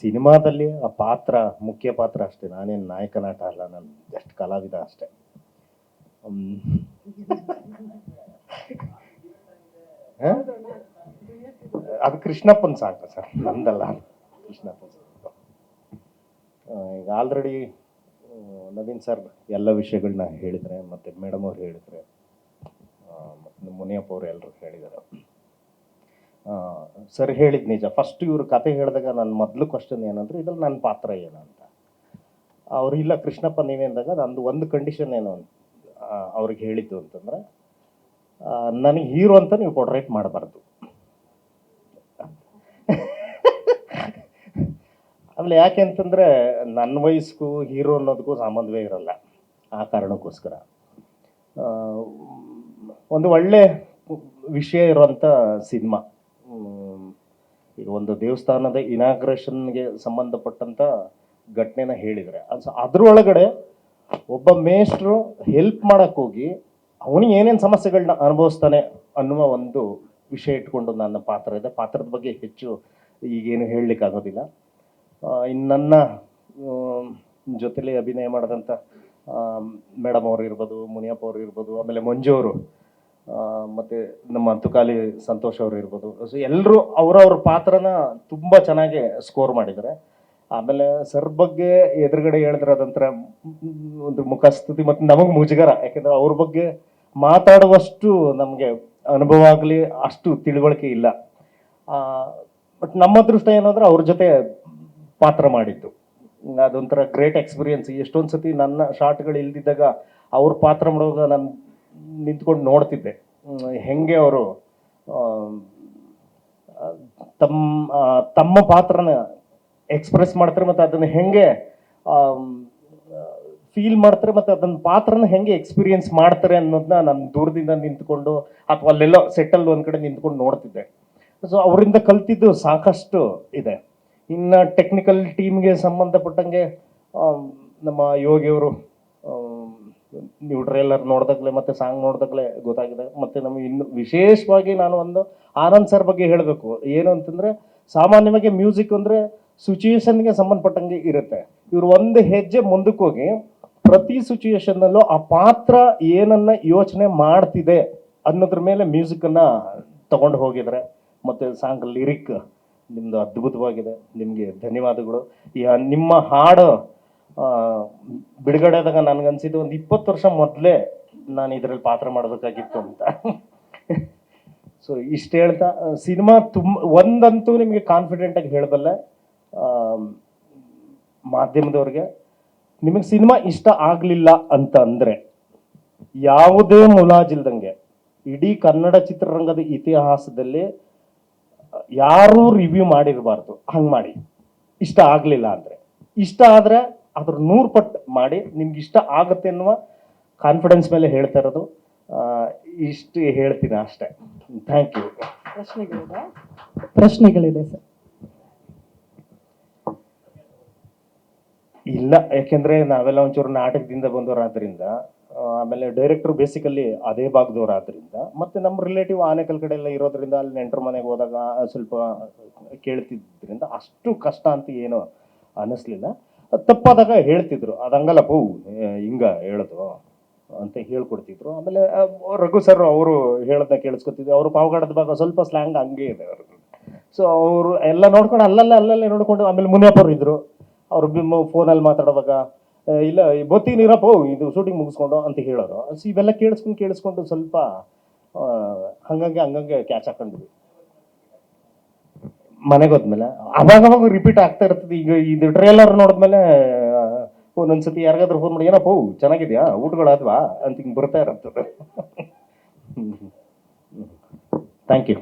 ಸಿನಿಮಾದಲ್ಲಿ ಆ ಪಾತ್ರ ಮುಖ್ಯ ಪಾತ್ರ ಅಷ್ಟೇ, ನಾನೇನು ನಾಯಕ ನಟ ಅಲ್ಲ, ನಾನು ಜಸ್ಟ್ ಕಲಾವಿದ ಅಷ್ಟೇ. ಹ್ಮ್. ಹ? ಅದು ಕೃಷ್ಣಪ್ಪನ್ ಸಾಕು ಸರ್, ನಂದಲ್ಲ. ಕೃಷ್ಣಪ್ಪನ್ ಸಾಕು. ಈಗ ಆಲ್ರೆಡಿ ನವೀನ್ ಸರ್ ಎಲ್ಲ ವಿಷಯಗಳನ್ನ ಹೇಳಿದರೆ, ಮತ್ತು ಮೇಡಮ್ ಅವ್ರು ಹೇಳಿದರೆ, ಮತ್ತು ಮುನಿಯಪ್ಪ ಅವರು ಎಲ್ಲರೂ ಹೇಳಿದ್ದಾರೆ. ಸರ್ ಹೇಳಿದ್ ನಿಜ. ಫಸ್ಟ್ ಇವ್ರ ಕತೆ ಹೇಳಿದಾಗ ನನ್ನ ಮೊದಲು ಕ್ವಶನ್ ಏನಂದ್ರೆ, ಇದ್ರಲ್ಲಿ ನನ್ನ ಪಾತ್ರ ಏನು ಅಂತ. ಅವ್ರು ಇಲ್ಲ ಕೃಷ್ಣಪ್ಪ ನೀವೇ ಅಂದಾಗ ನಂದು ಒಂದು ಕಂಡೀಷನ್ ಏನು ಅವ್ರಿಗೆ ಹೇಳಿದ್ದು ಅಂತಂದ್ರೆ, ನನಗೆ ಹೀರೋ ಅಂತ ನೀವು ಪೋರ್ಟ್ರೇಟ್ ಮಾಡಬಾರ್ದು. ಆಮೇಲೆ ಯಾಕೆ ಅಂತಂದ್ರೆ, ನನ್ನ ವಯಸ್ಸಿಗೂ ಹೀರೋ ಅನ್ನೋದಕ್ಕೂ ಸಂಬಂಧವೇ ಇರಲ್ಲ. ಆ ಕಾರಣಕ್ಕೋಸ್ಕರ ಒಂದು ಒಳ್ಳೆ ವಿಷಯ ಇರುವಂಥ ಸಿನಿಮಾ. ಈಗ ಒಂದು ದೇವಸ್ಥಾನದ ಇನಾಗ್ರೇಷನ್ಗೆ ಸಂಬಂಧಪಟ್ಟಂತ ಘಟನೆನ ಹೇಳಿದರೆ, ಅದ್ರೊಳಗಡೆ ಒಬ್ಬ ಮೇಷ್ಟ್ರು ಹೆಲ್ಪ್ ಮಾಡಕ್ ಹೋಗಿ ಅವನಿಗೆ ಏನೇನು ಸಮಸ್ಯೆಗಳನ್ನ ಅನುಭವಿಸ್ತಾನೆ ಅನ್ನುವ ಒಂದು ವಿಷಯ ಇಟ್ಕೊಂಡು ನನ್ನ ಪಾತ್ರ ಇದೆ. ಪಾತ್ರದ ಬಗ್ಗೆ ಹೆಚ್ಚು ಈಗೇನು ಹೇಳಲಿಕ್ಕೆ ಆಗೋದಿಲ್ಲ. ಇನ್ನು ನನ್ನ ಜೊತೆಲಿ ಅಭಿನಯ ಮಾಡಿದಂಥ ಮೇಡಮ್ ಅವರು ಇರ್ಬೋದು, ಮುನಿಯಪ್ಪ ಅವರು ಇರ್ಬೋದು, ಆಮೇಲೆ ಮಂಜು ಅವರು, ಮತ್ತು ನಮ್ಮ ತುಕಾಲಿ ಸಂತೋಷ್ ಅವರು ಇರ್ಬೋದು. ಸೊ ಎಲ್ಲರೂ ಅವರವ್ರ ಪಾತ್ರನ ತುಂಬ ಚೆನ್ನಾಗಿ ಸ್ಕೋರ್ ಮಾಡಿದ್ದಾರೆ. ಆಮೇಲೆ ಸರ್ ಬಗ್ಗೆ ಎದುರುಗಡೆ ಹೇಳಿದ್ರೆ ಅದಂತರ ಒಂದು ಮುಖಸ್ತುತಿ, ಮತ್ತು ನಮಗೆ ಮುಜುಗರ. ಯಾಕೆಂದ್ರೆ ಅವ್ರ ಬಗ್ಗೆ ಮಾತಾಡುವಷ್ಟು ನಮಗೆ ಅನುಭವ ಆಗಲಿ, ಅಷ್ಟು ತಿಳುವಳಿಕೆ ಇಲ್ಲ. ಬಟ್ ನಮ್ಮ ಅದೃಷ್ಟ ಏನಂದ್ರೆ ಅವ್ರ ಜೊತೆ ಪಾತ್ರ ಮಾಡಿದ್ದು ಅದೊಂಥರ ಗ್ರೇಟ್ ಎಕ್ಸ್ಪೀರಿಯನ್ಸ್. ಎಷ್ಟೊಂದು ಸತಿ ನನ್ನ ಶಾರ್ಟ್ಗಳು ಇಲ್ದಿದ್ದಾಗ ಅವ್ರ ಪಾತ್ರ ಮಾಡುವಾಗ ನಾನು ನಿಂತ್ಕೊಂಡು ನೋಡ್ತಿದ್ದೆ ಹೆಂಗೆ ಅವರು ತಮ್ಮ ಪಾತ್ರನ ಎಕ್ಸ್ಪ್ರೆಸ್ ಮಾಡ್ತಾರೆ, ಮತ್ತು ಅದನ್ನು ಹೆಂಗೆ ಫೀಲ್ ಮಾಡ್ತಾರೆ, ಮತ್ತು ಅದನ್ನ ಪಾತ್ರನ ಹೆಂಗೆ ಎಕ್ಸ್ಪೀರಿಯನ್ಸ್ ಮಾಡ್ತಾರೆ ಅನ್ನೋದನ್ನ ನಾನು ದೂರದಿಂದ ನಿಂತ್ಕೊಂಡು ಅಥವಾ ಅಲ್ಲೆಲ್ಲೋ ಸೆಟ್ಟಲ್ಲಿ ಒಂದು ಕಡೆ ನಿಂತ್ಕೊಂಡು ನೋಡ್ತಿದ್ದೆ. ಸೊ ಅವರಿಂದ ಕಲ್ತಿದ್ದು ಸಾಕಷ್ಟು ಇದೆ. ಇನ್ನು ಟೆಕ್ನಿಕಲ್ ಟೀಮ್ಗೆ ಸಂಬಂಧಪಟ್ಟಂಗೆ ನಮ್ಮ ಯೋಗಿಯವರು ನೀವು ಟ್ರೇಲರ್ ನೋಡಿದಾಗಲೇ ಮತ್ತು ಸಾಂಗ್ ನೋಡಿದಾಗಲೇ ಗೊತ್ತಾಗಿದೆ. ಮತ್ತು ನಮಗೆ ಇನ್ನು ವಿಶೇಷವಾಗಿ ನಾನು ಒಂದು ಆನಂದ್ ಸರ್ ಬಗ್ಗೆ ಹೇಳಬೇಕು. ಏನು ಅಂತಂದರೆ, ಸಾಮಾನ್ಯವಾಗಿ ಮ್ಯೂಸಿಕ್ ಅಂದರೆ ಸಿಚುಯೇಷನ್ಗೆ ಸಂಬಂಧಪಟ್ಟಂಗೆ ಇರುತ್ತೆ. ಇವರು ಒಂದು ಹೆಜ್ಜೆ ಮುಂದಕ್ಕೆ ಹೋಗಿ ಪ್ರತಿ ಸಿಚುಯೇಷನ್ನಲ್ಲೂ ಆ ಪಾತ್ರ ಏನನ್ನ ಯೋಚನೆ ಮಾಡ್ತಿದೆ ಅನ್ನೋದ್ರ ಮೇಲೆ ಮ್ಯೂಸಿಕನ್ನು ತಗೊಂಡು ಹೋಗಿದ್ದಾರೆ. ಮತ್ತು ಸಾಂಗ್ ಲಿರಿಕ್ ನಿಮ್ಮದು ಅದ್ಭುತವಾಗಿದೆ. ನಿಮಗೆ ಧನ್ಯವಾದಗಳು. ನಿಮ್ಮ ಹಾಡು ಬಿಡುಗಡೆ ಆದಾಗ ನನಗನ್ಸಿದ್ದು ಒಂದು 20 ವರ್ಷ ಮೊದಲೇ ನಾನು ಇದರಲ್ಲಿ ಪಾತ್ರ ಮಾಡಬೇಕಾಗಿತ್ತು ಅಂತ. ಸೊ ಇಷ್ಟು ಹೇಳ್ತಾ, ಸಿನಿಮಾ ಒಂದಂತೂ ನಿಮಗೆ ಕಾನ್ಫಿಡೆಂಟಾಗಿ ಹೇಳಬಲ್ಲೆ, ಮಾಧ್ಯಮದವ್ರಿಗೆ, ನಿಮಗೆ ಸಿನಿಮಾ ಇಷ್ಟ ಆಗಲಿಲ್ಲ ಅಂತ ಅಂದರೆ ಯಾವುದೇ ಮುಲಾಜಿಲ್ದಂಗೆ ಇಡೀ ಕನ್ನಡ ಚಿತ್ರರಂಗದ ಇತಿಹಾಸದಲ್ಲಿ ಯಾರೂ ರಿವ್ಯೂ ಮಾಡಿರಬಾರ್ದು. ಹಂಗೆ ಮಾಡಿ. ಇಷ್ಟ ಆಗಲಿಲ್ಲ ಅಂದರೆ, ಇಷ್ಟ ಆದರೆ ಅದ್ರ 100 ಪಟ್ಟು ಮಾಡಿ. ನಿಮ್ಗೆ ಇಷ್ಟ ಆಗುತ್ತೆ ಅನ್ನುವ ಕಾನ್ಫಿಡೆನ್ಸ್ ಮೇಲೆ ಹೇಳ್ತಾ ಇರೋದು. ಇಷ್ಟು ಹೇಳ್ತೀನಿ ಅಷ್ಟೇ. Thank you. ಪ್ರಶ್ನೆಗಳಿದೆ ಸರ್? ಇಲ್ಲ, ಯಾಕೆಂದ್ರೆ ನಾವೆಲ್ಲ ಒಂಚೂರು ನಾಟಕದಿಂದ ಬಂದವರಾದ್ರಿಂದ, ಆಮೇಲೆ ಡೈರೆಕ್ಟರ್ ಬೇಸಿಕಲಿ ಅದೇ ಭಾಗದವರಾದ್ರಿಂದ, ಮತ್ತೆ ನಮ್ಮ ರಿಲೇಟಿವ್ ಆನೇಕಲ್ ಕಡೆ ಎಲ್ಲ ಇರೋದ್ರಿಂದ ಅಲ್ಲಿ ನೆಂಟರ ಮನೆಗೆ ಹೋದಾಗ ಸ್ವಲ್ಪ ಕೇಳ್ತಿದ್ರಿಂದ ಅಷ್ಟು ಕಷ್ಟ ಅಂತ ಏನು ಅನ್ನಿಸ್ಲಿಲ್ಲ. ತಪ್ಪಾದಾಗ ಹೇಳ್ತಿದ್ರು, ಅದಂಗಲ್ಲ ಪೂ ಹಿಂಗ ಹೇಳೋದು ಅಂತ ಹೇಳ್ಕೊಡ್ತಿದ್ರು. ಆಮೇಲೆ ರಘು ಸರ್ ಅವರು ಹೇಳೋದನ್ನ ಕೇಳಿಸ್ಕೊತಿದ್ರು. ಅವರು ಪಾವಗಡದ ಭಾಗ ಸ್ವಲ್ಪ ಸ್ಲ್ಯಾಂಗ್ ಹಂಗೆ ಇದೆ ಅವ್ರದ್ದು. ಸೊ ಅವರು ಎಲ್ಲ ನೋಡ್ಕೊಂಡು ಅಲ್ಲಲ್ಲೇ ನೋಡ್ಕೊಂಡು, ಆಮೇಲೆ ಮುನಿಯಪ್ಪ ಅವರು ಇದ್ರು. ಅವ್ರು ಫೋನಲ್ಲಿ ಮಾತಾಡುವಾಗ ಇಲ್ಲ ಗೊತ್ತೀನಿರಪ್ಪ ಇದು ಶೂಟಿಂಗ್ ಮುಗಿಸ್ಕೊಂಡು ಅಂತ ಹೇಳೋರು. ಸೊ ಇವೆಲ್ಲ ಕೇಳಿಸ್ಕೊಂಡು ಸ್ವಲ್ಪ ಹಂಗಂಗೆ ಕ್ಯಾಚ್ ಹಾಕೊಂಡ್ವಿ. ಮನೆಗೆ ಹೋದ್ಮೇಲೆ ಅವಾಗ ರಿಪೀಟ್ ಆಗ್ತಾ ಇರ್ತದೆ. ಈಗ ಇದು ಟ್ರೇಲರ್ ನೋಡಿದ್ಮೇಲೆ ಒಂದೊಂದ್ಸತಿ ಯಾರಿಗಾದ್ರೂ ಫೋನ್ ಮಾಡಿ, ಏನಪ್ಪ ಚೆನ್ನಾಗಿದ್ಯಾ, ಊಟಗಳಾದ್ವಾ ಅಂತ ಹಿಂಗೆ ಬರ್ತಾ ಇರ್ತದೆ. Thank you.